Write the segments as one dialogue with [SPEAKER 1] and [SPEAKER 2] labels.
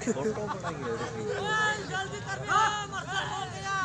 [SPEAKER 1] Photo बनाएंगे
[SPEAKER 2] जल्दी कर मरसल हो गया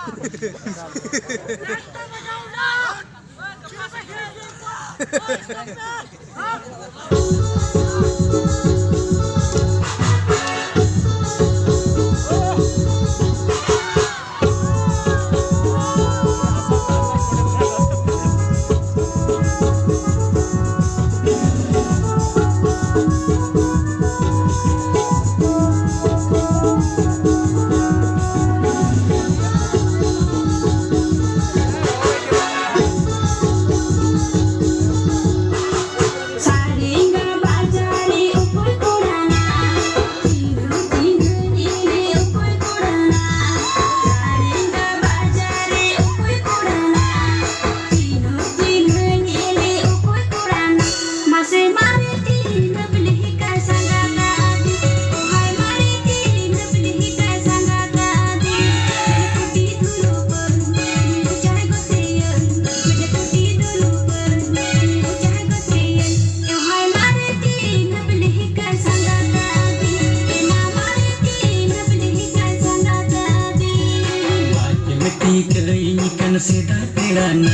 [SPEAKER 3] Sedai pelana,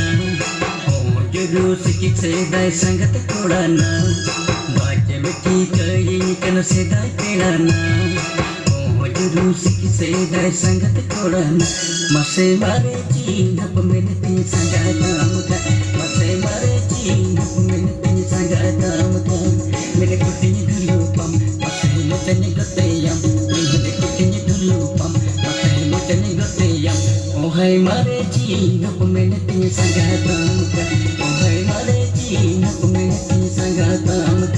[SPEAKER 3] oh juru sikit sedai sangat korana. Baca beki kaya kan sedai pelana, oh juru sikit sedai sangat korana. Masih mare cinta peminati sangat amat, masih mare cinta peminati sangat amat. Mereka kutinya dulu pam, masih mutanya goteyam. Mereka kutinya dulu pam, masih mutanya goteyam. Oh hai mare cinta peminati sangat amat, oh hai mare cinta peminati sangat amat.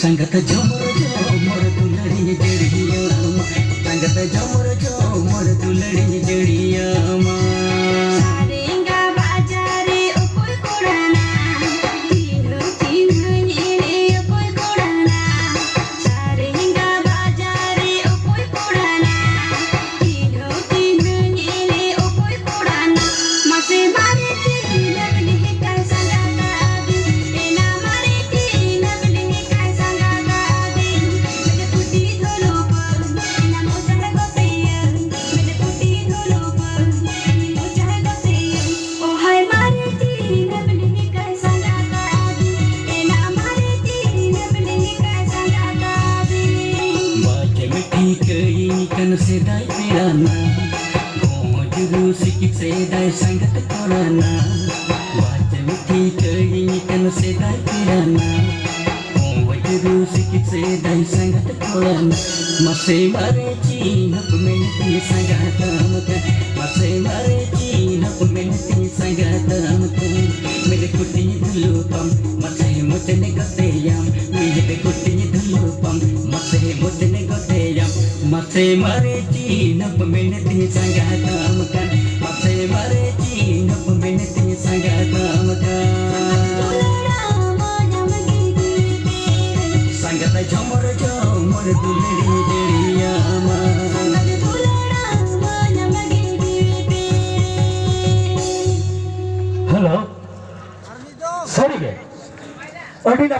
[SPEAKER 3] Sangat jamur jamur tulari jadiya, sangat jamur jamur tulari jadiya ma.
[SPEAKER 2] Saringa bajari upoi korana, tinu tinu nyiri upoi korana. Saringa bajari upoi korana,
[SPEAKER 3] kan sedai pirana oh juru sikit sedai sangat korana baca miti keinginan sedai pirana oh juru sikit sedai sangat korana masih mareci nak meniti sangat amat masih mareci nak meniti sangat amat mere kutinya dulu pam masih mutene kateyam mere kutinya dulu pam masih mutene kateyam masih mareci nak meniti sangat amat masih mareci nak meniti sangat amat sangat jomor jomor dulere